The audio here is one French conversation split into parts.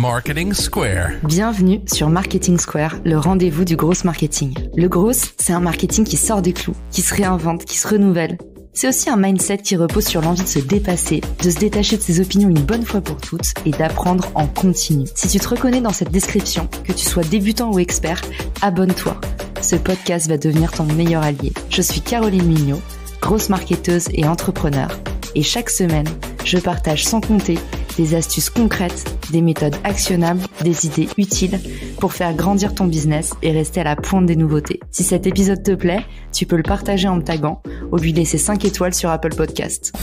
Marketing Square. Bienvenue sur Marketing Square, le rendez-vous du gros marketing. Le gros, c'est un marketing qui sort des clous, qui se réinvente, qui se renouvelle. C'est aussi un mindset qui repose sur l'envie de se dépasser, de se détacher de ses opinions une bonne fois pour toutes et d'apprendre en continu. Si tu te reconnais dans cette description, que tu sois débutant ou expert, abonne-toi. Ce podcast va devenir ton meilleur allié. Je suis Caroline Mignot, grosse marketeuse et entrepreneur. Et chaque semaine, je partage sans compter des astuces concrètes, des méthodes actionnables, des idées utiles pour faire grandir ton business et rester à la pointe des nouveautés. Si cet épisode te plaît, tu peux le partager en me taguant ou lui laisser 5 étoiles sur Apple Podcasts.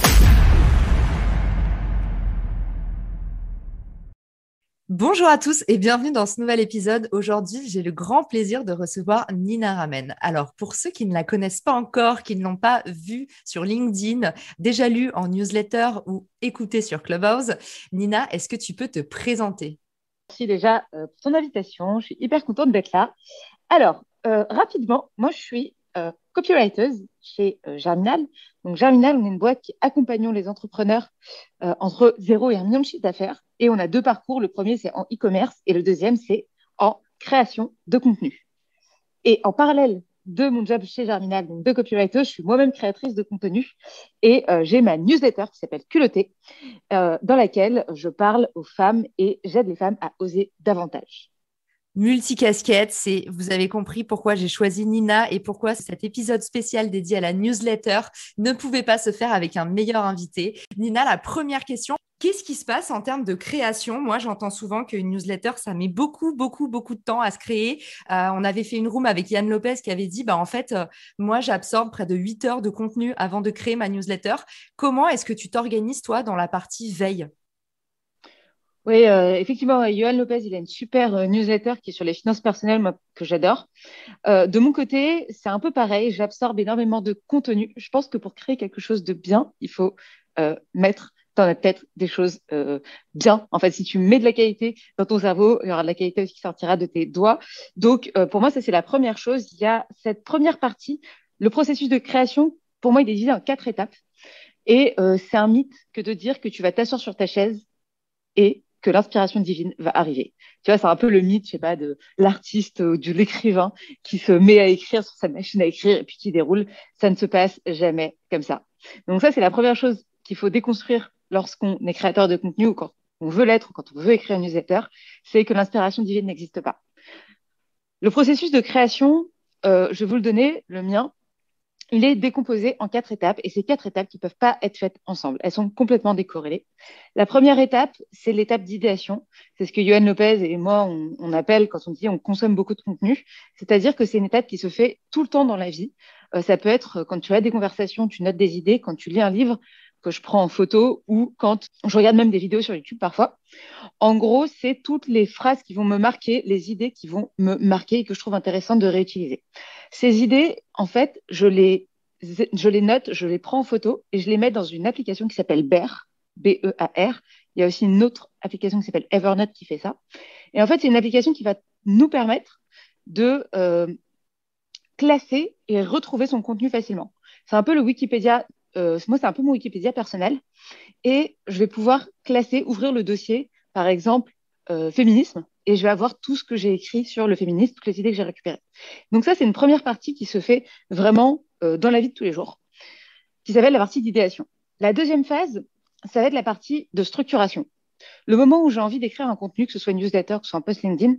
Bonjour à tous et bienvenue dans ce nouvel épisode. Aujourd'hui, j'ai le grand plaisir de recevoir Nina Ramen. Alors, pour ceux qui ne la connaissent pas encore, qui ne l'ont pas vue sur LinkedIn, déjà lue en newsletter ou écoutée sur Clubhouse, Nina, est-ce que tu peux te présenter ? Merci déjà pour ton invitation. Je suis hyper contente d'être là. Alors, rapidement, moi, je suis copywriter chez Germinal. Donc, Germinal, on est une boîte qui accompagne les entrepreneurs entre 0 et 1 million de chiffre d'affaires. Et on a 2 parcours. Le premier, c'est en e-commerce et le deuxième, c'est en création de contenu. Et en parallèle de mon job chez Germinal, donc de copywriter, je suis moi-même créatrice de contenu et j'ai ma newsletter qui s'appelle Culotté, dans laquelle je parle aux femmes et j'aide les femmes à oser davantage. Multicasquette, vous avez compris pourquoi j'ai choisi Nina et pourquoi cet épisode spécial dédié à la newsletter ne pouvait pas se faire avec un meilleur invité. Nina, la première question, qu'est-ce qui se passe en termes de création ? Moi, j'entends souvent qu'une newsletter, ça met beaucoup de temps à se créer. On avait fait une room avec Yann Lopez qui avait dit, moi, j'absorbe près de 8 heures de contenu avant de créer ma newsletter. Comment est-ce que tu t'organises, toi, dans la partie veille ? Oui, effectivement, Yoann Lopez, il a une super newsletter qui est sur les finances personnelles, moi, que j'adore. De mon côté, c'est un peu pareil. J'absorbe énormément de contenu. Je pense que pour créer quelque chose de bien, il faut mettre dans la tête des choses bien. En fait, si tu mets de la qualité dans ton cerveau, il y aura de la qualité aussi qui sortira de tes doigts. Donc, pour moi, ça, c'est la première chose. Il y a cette première partie. Le processus de création, pour moi, il est divisé en 4 étapes. Et c'est un mythe que de dire que tu vas t'asseoir sur ta chaise et que l'inspiration divine va arriver. Tu vois, c'est un peu le mythe, je sais pas, de l'artiste ou de l'écrivain qui se met à écrire sur sa machine à écrire et puis qui déroule. Ça ne se passe jamais comme ça. Donc ça, c'est la première chose qu'il faut déconstruire lorsqu'on est créateur de contenu ou quand on veut l'être ou quand on veut écrire une newsletter, c'est que l'inspiration divine n'existe pas. Le processus de création, je vais vous le donner, le mien, il est décomposé en 4 étapes et ces 4 étapes qui ne peuvent pas être faites ensemble. Elles sont complètement décorrélées. La première étape, c'est l'étape d'idéation. C'est ce que Yoann Lopez et moi, on appelle quand on dit on consomme beaucoup de contenu. C'est-à-dire que c'est une étape qui se fait tout le temps dans la vie. Ça peut être quand tu as des conversations, tu notes des idées, quand tu lis un livre que je prends en photo ou quand je regarde même des vidéos sur YouTube parfois. En gros, c'est toutes les phrases qui vont me marquer, les idées qui vont me marquer et que je trouve intéressantes de réutiliser. Ces idées, en fait, je les note, je les prends en photo et je les mets dans une application qui s'appelle Bear, B-E-A-R. Il y a aussi une autre application qui s'appelle Evernote qui fait ça. Et en fait, c'est une application qui va nous permettre de classer et retrouver son contenu facilement. C'est un peu le Wikipédia. Moi, c'est un peu mon Wikipédia personnel. Et je vais pouvoir classer, ouvrir le dossier, par exemple, féminisme, et je vais avoir tout ce que j'ai écrit sur le féminisme, toutes les idées que j'ai récupérées. Donc ça, c'est une première partie qui se fait vraiment dans la vie de tous les jours, qui s'appelle la partie d'idéation. La deuxième phase, ça va être la partie de structuration. Le moment où j'ai envie d'écrire un contenu, que ce soit une newsletter, que ce soit un post LinkedIn,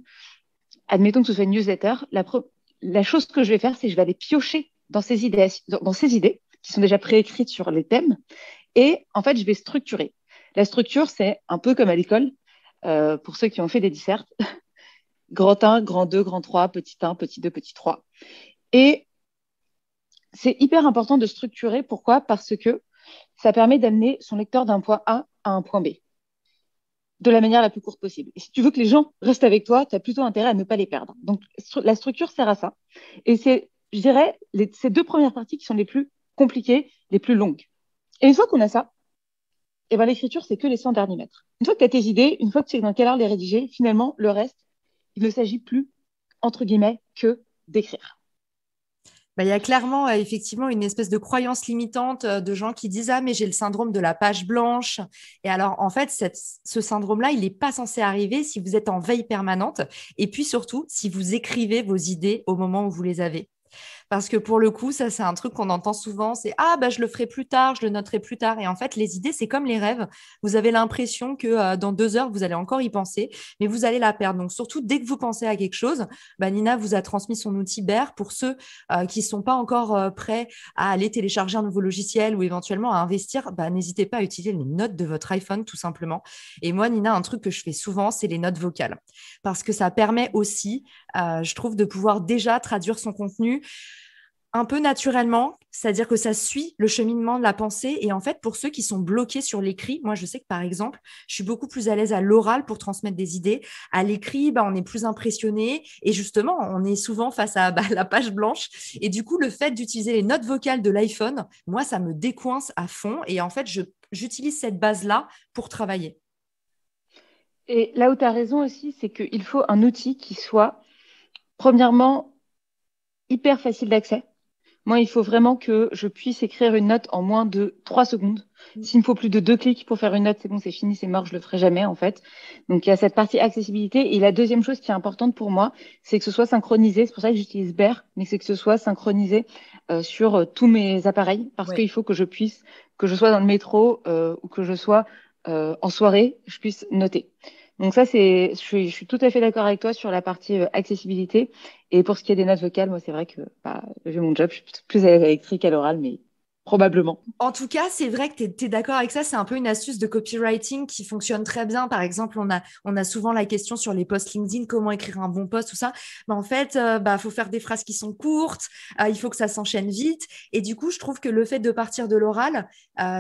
admettons que ce soit une newsletter, la chose que je vais faire, c'est que je vais aller piocher dans ces idées qui sont déjà préécrites sur les thèmes, et en fait, je vais structurer. La structure, c'est un peu comme à l'école, pour ceux qui ont fait des dissertes, grand 1, grand 2, grand 3, petit 1, petit 2, petit 3. Et c'est hyper important de structurer. Pourquoi ? Parce que ça permet d'amener son lecteur d'un point A à un point B de la manière la plus courte possible. Et si tu veux que les gens restent avec toi, tu as plutôt intérêt à ne pas les perdre. Donc, la structure sert à ça. Et c'est, je dirais, ces 2 premières parties qui sont les plus compliquées, les plus longues. Et une fois qu'on a ça, et ben, l'écriture, c'est que les 100 derniers mètres. Une fois que tu as tes idées, une fois que tu sais dans quel ordre les rédiger, finalement, le reste, il ne s'agit plus, entre guillemets, que d'écrire. Bah, il y a clairement, effectivement, une espèce de croyance limitante de gens qui disent: Ah, mais j'ai le syndrome de la page blanche. Et alors, en fait, ce syndrome-là, il n'est pas censé arriver si vous êtes en veille permanente. Et puis surtout, si vous écrivez vos idées au moment où vous les avez. Parce que pour le coup, ça, c'est un truc qu'on entend souvent, c'est: ah, bah, je le ferai plus tard, je le noterai plus tard. Et en fait, les idées, c'est comme les rêves. Vous avez l'impression que dans 2 heures, vous allez encore y penser, mais vous allez la perdre. Donc, surtout, dès que vous pensez à quelque chose, bah, Nina vous a transmis son outil Bear pour ceux qui ne sont pas encore prêts à aller télécharger un nouveau logiciel ou éventuellement à investir. Bah, n'hésitez pas à utiliser les notes de votre iPhone, tout simplement. Et moi, Nina, un truc que je fais souvent, c'est les notes vocales. Parce que ça permet aussi, je trouve, de pouvoir déjà traduire son contenu un peu naturellement, c'est-à-dire que ça suit le cheminement de la pensée. Et en fait, pour ceux qui sont bloqués sur l'écrit, moi, je sais que par exemple, je suis beaucoup plus à l'aise à l'oral pour transmettre des idées. À l'écrit, bah, on est plus impressionné. Et justement, on est souvent face à la page blanche. Et du coup, le fait d'utiliser les notes vocales de l'iPhone, moi, ça me décoince à fond. Et en fait, j'utilise cette base-là pour travailler. Et là où tu as raison aussi, c'est qu'il faut un outil qui soit, premièrement, hyper facile d'accès. Moi, il faut vraiment que je puisse écrire une note en moins de 3 secondes. S'il me faut plus de 2 clics pour faire une note, c'est bon, c'est fini, c'est mort, je le ferai jamais, en fait. Donc, il y a cette partie accessibilité. Et la deuxième chose qui est importante pour moi, c'est que ce soit synchronisé. C'est pour ça que j'utilise Bear, mais c'est que ce soit synchronisé sur tous mes appareils, parce Ouais. qu'il faut que je puisse, que je sois dans le métro ou que je sois en soirée, je puisse noter. Donc ça, je suis tout à fait d'accord avec toi sur la partie accessibilité. Et pour ce qui est des notes vocales, moi, c'est vrai que bah, vu mon job, je suis plus à l'électrique qu'à l'oral, mais probablement. En tout cas, c'est vrai que tu es d'accord avec ça. C'est un peu une astuce de copywriting qui fonctionne très bien. Par exemple, on a souvent la question sur les posts LinkedIn, comment écrire un bon post, tout ça. Mais en fait, bah, faut faire des phrases qui sont courtes. Il faut que ça s'enchaîne vite. Et du coup, je trouve que le fait de partir de l'oral,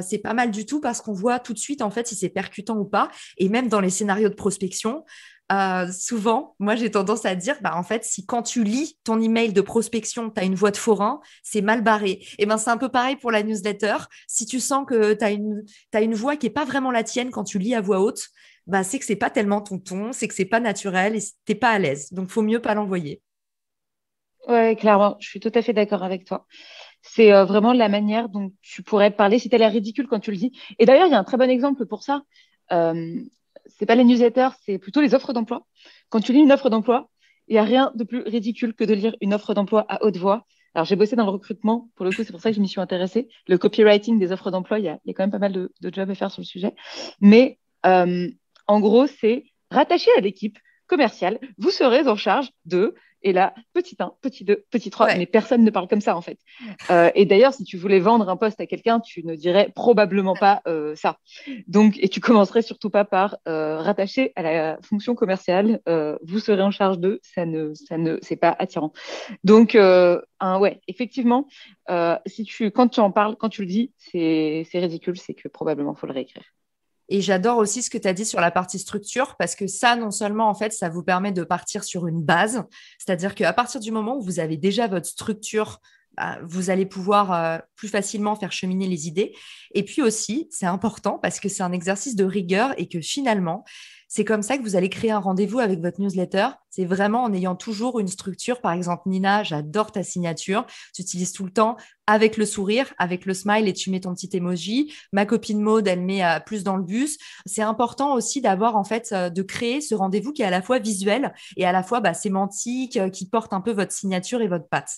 c'est pas mal du tout parce qu'on voit tout de suite, en fait, si c'est percutant ou pas. Et même dans les scénarios de prospection, souvent, moi, j'ai tendance à dire, bah, en fait, si quand tu lis ton email de prospection, tu as une voix de forain, c'est mal barré. Et ben, c'est un peu pareil pour la newsletter. Si tu sens que t'as une voix qui est pas vraiment la tienne quand tu lis à voix haute, bah, c'est que c'est pas tellement ton ton, c'est que c'est pas naturel et t'es pas à l'aise. Donc, faut mieux pas l'envoyer. Ouais, clairement, je suis tout à fait d'accord avec toi. C'est vraiment la manière dont tu pourrais parler si tu as l'air ridicule quand tu le dis. Et d'ailleurs, il y a un très bon exemple pour ça. Euh, c'est pas les newsletters, c'est plutôt les offres d'emploi. Quand tu lis une offre d'emploi, il n'y a rien de plus ridicule que de lire une offre d'emploi à haute voix. Alors, j'ai bossé dans le recrutement, pour le coup, c'est pour ça que je m'y suis intéressée. Le copywriting des offres d'emploi, il y a quand même pas mal de jobs à faire sur le sujet. Mais en gros, c'est rattaché à l'équipe commerciale, vous serez en charge de, et là, petit 1, petit 2, petit 3, Ouais. mais personne ne parle comme ça en fait. Et d'ailleurs, si tu voulais vendre un poste à quelqu'un, tu ne dirais probablement pas ça. Donc, et tu commencerais surtout pas par rattacher à la fonction commerciale, vous serez en charge de, c'est pas attirant. Donc, ouais, effectivement, quand tu en parles, quand tu le dis, c'est ridicule, c'est que probablement faut le réécrire. Et j'adore aussi ce que tu as dit sur la partie structure, parce que ça, non seulement, en fait, ça vous permet de partir sur une base, c'est-à-dire qu'à partir du moment où vous avez déjà votre structure, bah, vous allez pouvoir plus facilement faire cheminer les idées. Et puis aussi, c'est important parce que c'est un exercice de rigueur et que finalement, c'est comme ça que vous allez créer un rendez-vous avec votre newsletter. C'est vraiment en ayant toujours une structure. Par exemple, Nina, j'adore ta signature. Tu utilises tout le temps avec le sourire, avec le smile et tu mets ton petit emoji. Ma copine Maude, elle met plus dans le bus. C'est important aussi d'avoir en fait de créer ce rendez-vous qui est à la fois visuel et à la fois bah, sémantique, qui porte un peu votre signature et votre patte.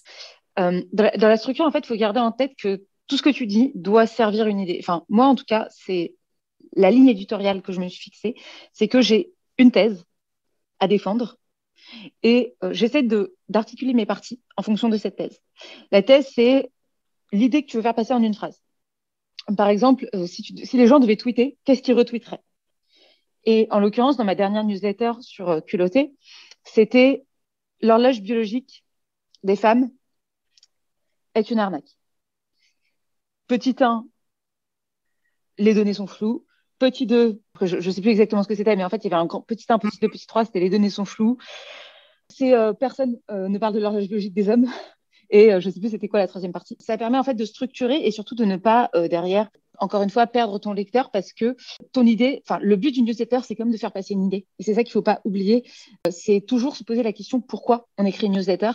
Dans la structure, en fait, il faut garder en tête que tout ce que tu dis doit servir une idée. Enfin, moi, en tout cas, c'est la ligne éditoriale que je me suis fixée, c'est que j'ai une thèse à défendre et j'essaie d'articuler mes parties en fonction de cette thèse. La thèse, c'est l'idée que tu veux faire passer en une phrase. Par exemple, si les gens devaient tweeter, qu'est-ce qu'ils retweeteraient? Et en l'occurrence, dans ma dernière newsletter sur Culotté, c'était l'horloge biologique des femmes est une arnaque. Petit 1, les données sont floues. Petit 2, je ne sais plus exactement ce que c'était, mais en fait, il y avait un grand petit 1, petit 2, petit 3, c'était les données sont floues. Personne ne parle de l'horloge biologique des hommes. Et je ne sais plus c'était quoi la troisième partie. Ça permet en fait de structurer et surtout de ne pas derrière encore une fois, perdre ton lecteur parce que ton idée, enfin, le but d'une newsletter, c'est comme de faire passer une idée. Et c'est ça qu'il ne faut pas oublier. C'est toujours se poser la question pourquoi on écrit une newsletter.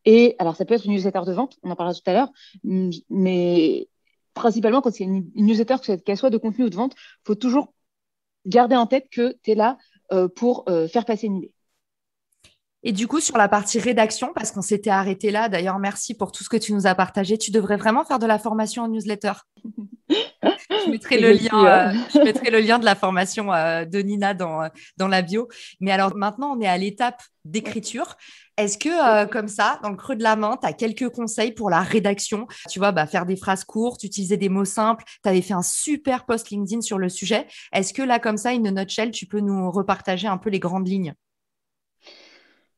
Et alors, ça peut être une newsletter de vente, on en parlera tout à l'heure, mais principalement, quand c'est une newsletter, qu'elle soit de contenu ou de vente, il faut toujours garder en tête que tu es là pour faire passer une idée. Et du coup, sur la partie rédaction, parce qu'on s'était arrêté là, d'ailleurs, merci pour tout ce que tu nous as partagé. Tu devrais vraiment faire de la formation en newsletter. Je mettrai le lien, Gentil, hein. je mettrai le lien de la formation de Nina dans la bio. Mais alors maintenant, on est à l'étape d'écriture. Est-ce que, comme ça, dans le creux de la main, tu as quelques conseils pour la rédaction? Tu vois, faire des phrases courtes, utiliser des mots simples. Tu avais fait un super post LinkedIn sur le sujet. Est-ce que là, comme ça, in a nutshell, tu peux nous repartager un peu les grandes lignes?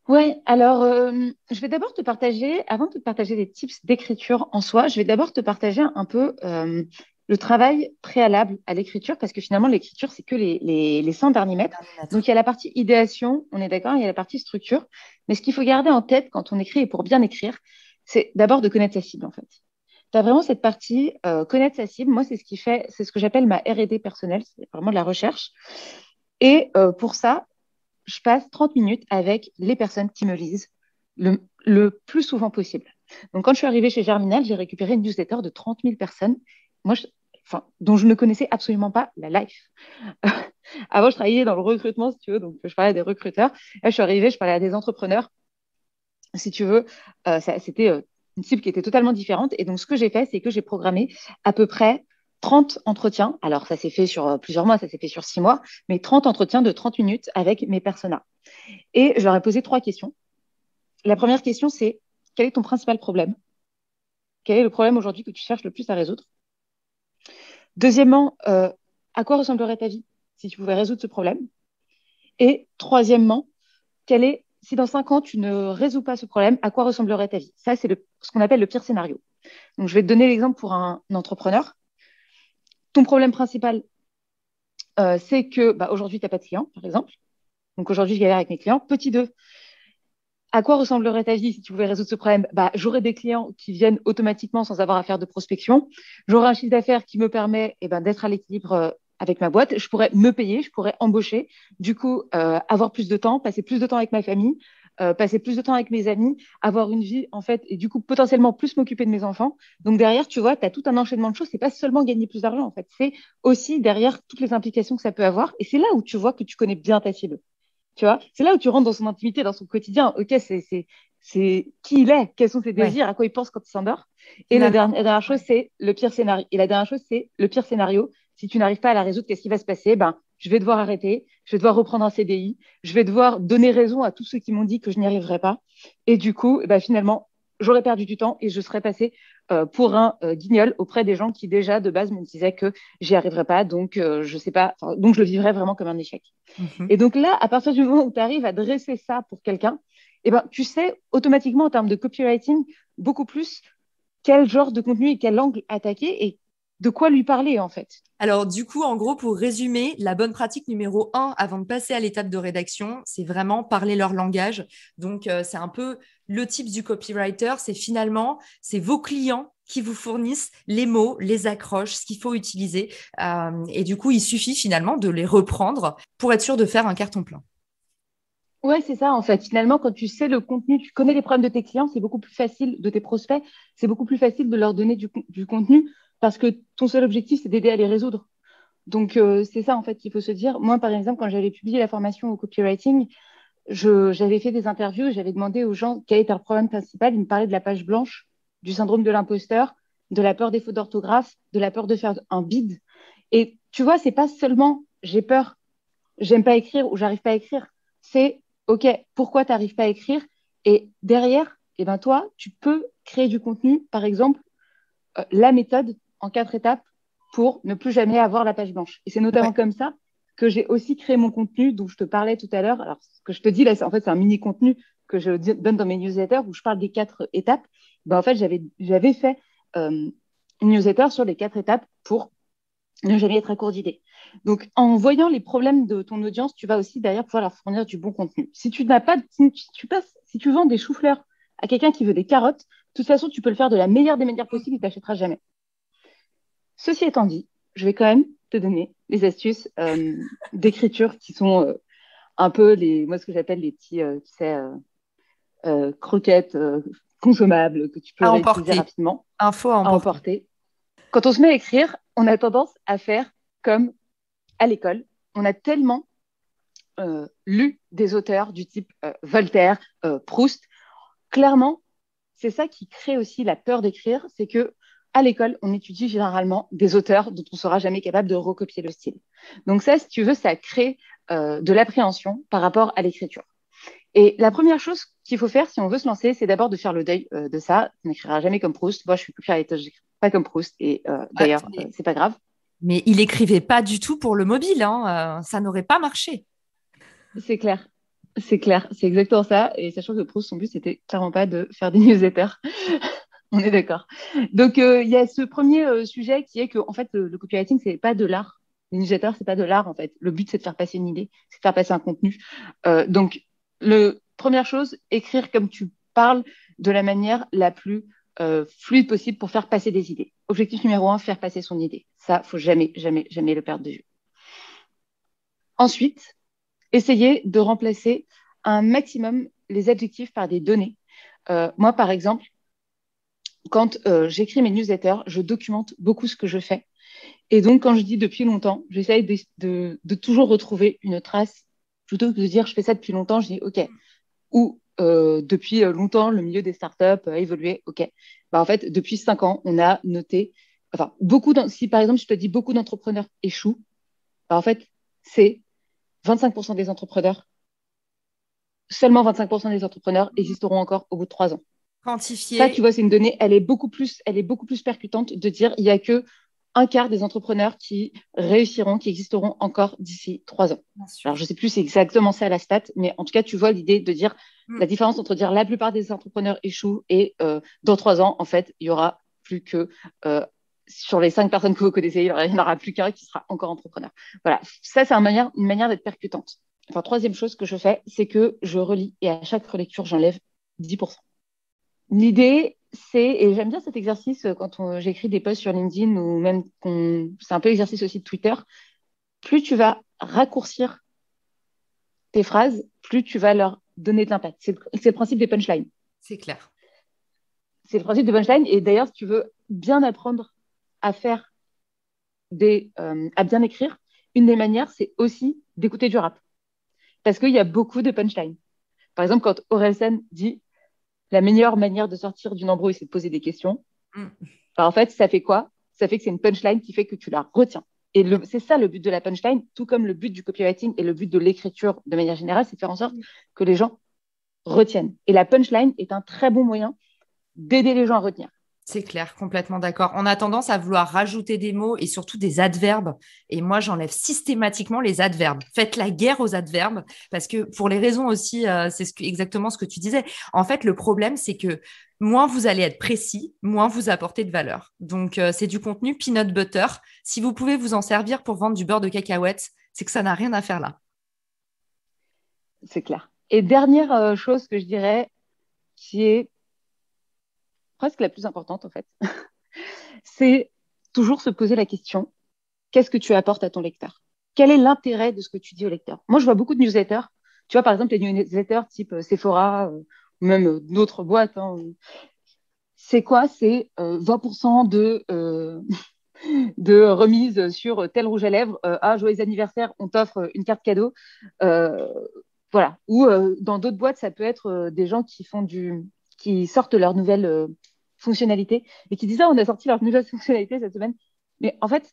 Ouais, alors je vais d'abord te partager, avant de te partager des tips d'écriture en soi, je vais d'abord te partager un peu le travail préalable à l'écriture, parce que finalement, l'écriture, c'est que les 100 derniers mètres. Donc, il y a la partie idéation, on est d'accord, il y a la partie structure. Mais ce qu'il faut garder en tête quand on écrit et pour bien écrire, c'est d'abord de connaître sa cible, en fait. Tu as vraiment cette partie connaître sa cible. Moi, c'est ce qui fait, c'est ce que j'appelle ma R&D personnelle, c'est vraiment de la recherche. Et pour ça, je passe 30 minutes avec les personnes qui me lisent le plus souvent possible. Donc, quand je suis arrivée chez Germinal, j'ai récupéré une newsletter de 30 000 personnes, moi, dont je ne connaissais absolument pas la life. Avant, je travaillais dans le recrutement, si tu veux, donc je parlais à des recruteurs. Là, je suis arrivée, je parlais à des entrepreneurs, si tu veux. C'était une cible qui était totalement différente. Et donc, ce que j'ai fait, c'est que j'ai programmé à peu près 30 entretiens. Alors, ça s'est fait sur plusieurs mois, ça s'est fait sur 6 mois, mais 30 entretiens de 30 minutes avec mes personas. Et je leur ai posé 3 questions. La première question, c'est quel est ton principal problème? Quel est le problème aujourd'hui que tu cherches le plus à résoudre? Deuxièmement, à quoi ressemblerait ta vie si tu pouvais résoudre ce problème? Et troisièmement, si dans 5 ans, tu ne résous pas ce problème, à quoi ressemblerait ta vie? Ça, c'est ce qu'on appelle le pire scénario. Donc, je vais te donner l'exemple pour un entrepreneur. Ton problème principal, c'est que aujourd'hui, tu n'as pas de clients, par exemple. Donc, aujourd'hui, je galère avec mes clients. Petit 2, à quoi ressemblerait ta vie si tu pouvais résoudre ce problème? J'aurais des clients qui viennent automatiquement sans avoir à faire de prospection. J'aurais un chiffre d'affaires qui me permet d'être à l'équilibre avec ma boîte. Je pourrais me payer, je pourrais embaucher. Du coup, avoir plus de temps, passer plus de temps avec ma famille, passer plus de temps avec mes amis, avoir une vie, en fait, et du coup, potentiellement plus m'occuper de mes enfants. Donc, derrière, tu vois, tu as tout un enchaînement de choses. C'est pas seulement gagner plus d'argent, en fait. C'est aussi derrière toutes les implications que ça peut avoir. Et c'est là où tu vois que tu connais bien ta cible. Tu vois, c'est là où tu rentres dans son intimité, dans son quotidien. Ok, c'est qui il est, quels sont ses désirs, à quoi il pense quand il s'endort. Et la dernière chose, c'est le pire scénario. Et la dernière chose, c'est le pire scénario. Si tu n'arrives pas à la résoudre, qu'est-ce qui va se passer? Je vais devoir arrêter, je vais devoir reprendre un CDI, je vais devoir donner raison à tous ceux qui m'ont dit que je n'y arriverais pas. Et du coup, finalement, j'aurais perdu du temps et je serais passée pour un guignol auprès des gens qui déjà de base me disaient que j'y arriverais pas, donc je sais pas, donc je le vivrais vraiment comme un échec. Et donc là, à partir du moment où tu arrives à dresser ça pour quelqu'un, tu sais automatiquement en termes de copywriting beaucoup plus quel genre de contenu et quel angle attaquer et de quoi lui parler en fait. Alors du coup, en gros, pour résumer, la bonne pratique numéro 1 avant de passer à l'étape de rédaction, c'est vraiment parler leur langage. Donc, c'est un peu le type du copywriter, c'est vos clients qui vous fournissent les mots, les accroches, ce qu'il faut utiliser. Et du coup, il suffit finalement de les reprendre pour être sûr de faire un carton plein. Ouais, c'est ça en fait. Finalement, quand tu sais le contenu, tu connais les problèmes de tes clients, c'est beaucoup plus facile, de tes prospects, c'est beaucoup plus facile de leur donner du contenu parce que ton seul objectif, c'est d'aider à les résoudre. Donc, c'est ça en fait qu'il faut se dire. Moi, par exemple, quand j'avais publié la formation au copywriting, j'avais fait des interviews, j'avais demandé aux gens quel était leur problème principal. Ils me parlaient de la page blanche, du syndrome de l'imposteur, de la peur des fautes d'orthographe, de la peur de faire un bide. Et tu vois, c'est pas seulement j'ai peur, j'aime pas écrire ou j'arrive pas à écrire. C'est OK, pourquoi tu n'arrives pas à écrire? Et derrière, toi, tu peux créer du contenu, par exemple, la méthode en 4 étapes pour ne plus jamais avoir la page blanche. Et c'est notamment comme ça que j'ai aussi créé mon contenu dont je te parlais tout à l'heure. Alors, ce que je te dis là, en fait, c'est un mini contenu que je donne dans mes newsletters où je parle des 4 étapes. En fait, j'avais fait une newsletter sur les 4 étapes pour ne jamais être à court d'idées. Donc, en voyant les problèmes de ton audience, tu vas aussi derrière pouvoir leur fournir du bon contenu. Si tu n'as pas, si tu vends des choux-fleurs à quelqu'un qui veut des carottes, de toute façon, tu peux le faire de la meilleure des manières possibles, il ne t'achètera jamais. Ceci étant dit, je vais quand même te donner les astuces d'écriture qui sont un peu moi, ce que j'appelle les petits, tu sais, croquettes consommables que tu peux À réutiliser emporter. rapidement Info à à emporter. emporter. Quand on se met à écrire, on a tendance à faire comme à l'école. On a tellement lu des auteurs du type Voltaire, Proust. Clairement, c'est ça qui crée aussi la peur d'écrire, c'est que à l'école, on étudie généralement des auteurs dont on ne sera jamais capable de recopier le style. Donc ça, si tu veux, ça crée de l'appréhension par rapport à l'écriture. Et la première chose qu'il faut faire si on veut se lancer, c'est d'abord de faire le deuil de ça. On n'écrira jamais comme Proust. Moi, je suis copywriter, je n'écris pas comme Proust. Et Ouais, d'ailleurs, c'est pas grave. mais il écrivait pas du tout pour le mobile, hein. Ça n'aurait pas marché. C'est clair. C'est clair. C'est exactement ça. Et sachant que Proust, son but, c'était clairement pas de faire des newsletters. On est d'accord. Donc, il y a ce premier sujet qui est que, en fait, le copywriting, c'est pas de l'art. Les newsletters, c'est pas de l'art, en fait. Le but, c'est de faire passer une idée, c'est de faire passer un contenu. Donc, première chose, écrire comme tu parles de la manière la plus fluide possible pour faire passer des idées. Objectif numéro un, faire passer son idée. Ça, faut jamais, jamais, jamais le perdre de vue. Ensuite, essayer de remplacer un maximum les adjectifs par des données. Moi, par exemple, quand j'écris mes newsletters, je documente beaucoup ce que je fais. Et donc, quand je dis depuis longtemps, j'essaye de toujours retrouver une trace. Plutôt que de dire je fais ça depuis longtemps, je dis OK. Ou depuis longtemps, le milieu des startups a évolué. OK. Bah, en fait, depuis 5 ans, on a noté, enfin, si par exemple, je te dis beaucoup d'entrepreneurs échouent, bah, en fait, c'est 25% des entrepreneurs, seulement 25% des entrepreneurs existeront encore au bout de 3 ans. Ça, Quantifié, tu vois, c'est une donnée, elle est beaucoup plus percutante de dire il y a que un quart des entrepreneurs qui réussiront, qui existeront encore d'ici 3 ans. bien sûr. Alors, je ne sais plus c'est exactement ça la stat, mais en tout cas, tu vois l'idée de dire Mm. la différence entre dire la plupart des entrepreneurs échouent et dans 3 ans, en fait, il y aura plus que sur les 5 personnes que vous connaissez, il n'y en aura plus qu'un qui sera encore entrepreneur. Voilà, ça, c'est une manière d'être percutante. Enfin, troisième chose que je fais, c'est que je relis et à chaque relecture, j'enlève 10%. L'idée, et j'aime bien cet exercice quand j'écris des posts sur LinkedIn ou même c'est un peu l'exercice aussi de Twitter, plus tu vas raccourcir tes phrases, plus tu vas leur donner de l'impact. C'est le principe des punchlines. C'est clair. C'est le principe des punchlines. Et d'ailleurs, si tu veux bien apprendre à faire à bien écrire, une des manières, c'est aussi d'écouter du rap. Parce qu'il y a beaucoup de punchlines. Par exemple, quand Orelsan dit la meilleure manière de sortir d'une embrouille, c'est de poser des questions. Mm. Enfin, en fait, ça fait quoi? Ça fait que c'est une punchline qui fait que tu la retiens. Et c'est ça le but de la punchline, tout comme le but du copywriting et le but de l'écriture de manière générale, c'est de faire en sorte que les gens retiennent. Et la punchline est un très bon moyen d'aider les gens à retenir. C'est clair, complètement d'accord. On a tendance à vouloir rajouter des mots et surtout des adverbes. Et moi, j'enlève systématiquement les adverbes. Faites la guerre aux adverbes parce que pour les raisons aussi, c'est exactement ce que tu disais. En fait, le problème, c'est que moins vous allez être précis, moins vous apportez de valeur. Donc, c'est du contenu peanut butter. Si vous pouvez vous en servir pour vendre du beurre de cacahuète, c'est que ça n'a rien à faire là. C'est clair. Et dernière chose que je dirais, qui est presque la plus importante en fait, c'est toujours se poser la question, qu'est-ce que tu apportes à ton lecteur? Quel est l'intérêt de ce que tu dis au lecteur? Moi, je vois beaucoup de newsletters. Tu vois, par exemple, les newsletters type Sephora ou même d'autres boîtes. Hein. C'est quoi? C'est 20% de remise sur tel rouge à lèvres. Ah, joyeux anniversaire, on t'offre une carte cadeau. Euh, voilà. Ou dans d'autres boîtes, ça peut être des gens qui sortent leur nouvelle fonctionnalité et qui disent, ah, on a sorti leur nouvelle fonctionnalité cette semaine. Mais en fait,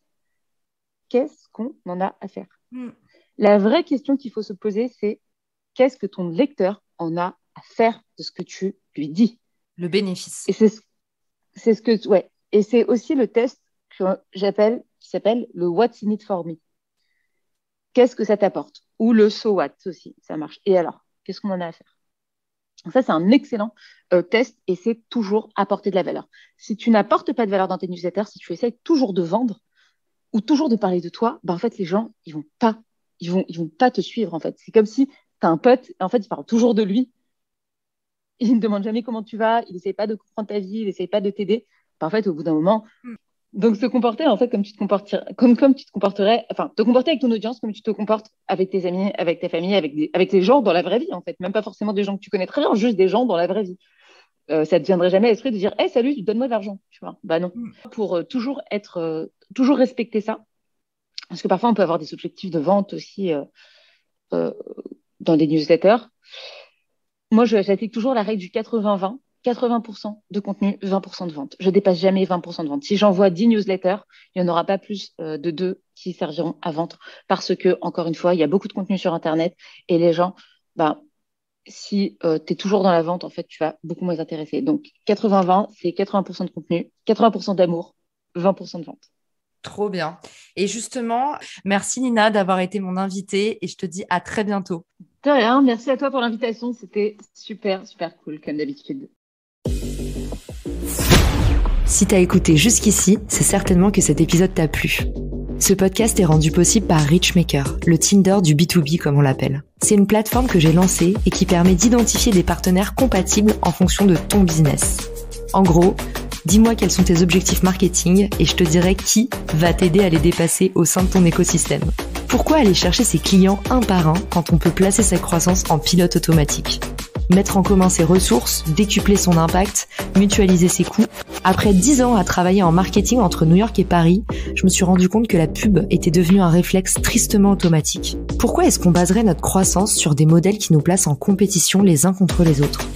qu'est-ce qu'on en a à faire? Mm. La vraie question qu'il faut se poser, c'est qu'est-ce que ton lecteur en a à faire de ce que tu lui dis? Le bénéfice. Et ouais. Et c'est aussi le test que qui s'appelle le What's in it for me. Qu'est-ce que ça t'apporte? Ou le so what aussi, ça marche. Et alors, qu'est-ce qu'on en a à faire? Donc ça, c'est un excellent test et c'est toujours apporter de la valeur. Si tu n'apportes pas de valeur dans tes newsletters, si tu essaies toujours de vendre ou toujours de parler de toi, ben en fait, les gens, ils vont pas te suivre, en fait. C'est comme si tu as un pote, en fait, il parle toujours de lui. Il ne demande jamais comment tu vas, il n'essaie pas de comprendre ta vie, il n'essaie pas de t'aider. Ben, en fait, au bout d'un moment, Mm. Donc, se comporter, en fait, comme tu te comporterais, comme tu te comporterais, enfin, te comporter avec ton audience comme tu te comportes avec tes amis, avec ta famille, avec les gens dans la vraie vie, en fait. Même pas forcément des gens que tu connais très bien, juste des gens dans la vraie vie. Ça ne te viendrait jamais à l'esprit de dire, hey, salut, donne-moi de l'argent, tu vois. Bah non. Pour toujours respecter ça. Parce que parfois, on peut avoir des objectifs de vente aussi dans des newsletters. Moi, j'applique toujours la règle du 80-20. 80% de contenu, 20% de vente. Je dépasse jamais 20% de vente. Si j'envoie 10 newsletters, il n'y en aura pas plus de 2 qui serviront à vendre. Parce que, encore une fois, il y a beaucoup de contenu sur Internet et les gens, si tu es toujours dans la vente, en fait, tu vas beaucoup moins t'intéresser. Donc, 80-20, c'est 80% de contenu, 80% d'amour, 20% de vente. Trop bien. Et justement, merci Nina d'avoir été mon invitée et je te dis à très bientôt. De rien, merci à toi pour l'invitation. C'était super, super cool, comme d'habitude. Si t'as écouté jusqu'ici, c'est certainement que cet épisode t'a plu. Ce podcast est rendu possible par Richmaker, le Tinder du B2B comme on l'appelle. C'est une plateforme que j'ai lancée et qui permet d'identifier des partenaires compatibles en fonction de ton business. En gros, dis-moi quels sont tes objectifs marketing et je te dirai qui va t'aider à les dépasser au sein de ton écosystème. Pourquoi aller chercher ses clients un par un quand on peut placer sa croissance en pilote automatique ? Mettre en commun ses ressources, décupler son impact, mutualiser ses coûts. Après 10 ans à travailler en marketing entre New York et Paris, je me suis rendu compte que la pub était devenue un réflexe tristement automatique. Pourquoi est-ce qu'on baserait notre croissance sur des modèles qui nous placent en compétition les uns contre les autres ?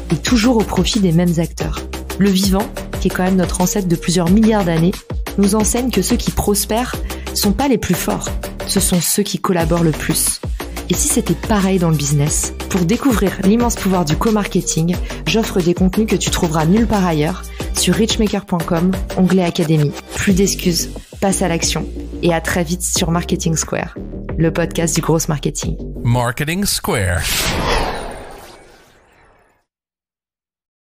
Et toujours au profit des mêmes acteurs. Le vivant, qui est quand même notre ancêtre de plusieurs milliards d'années, nous enseigne que ceux qui prospèrent sont pas les plus forts, ce sont ceux qui collaborent le plus. Et si c'était pareil dans le business ? Pour découvrir l'immense pouvoir du co-marketing, j'offre des contenus que tu trouveras nulle part ailleurs sur richmaker.com, onglet Académie. Plus d'excuses, passe à l'action et à très vite sur Marketing Square, le podcast du gros marketing. Marketing Square.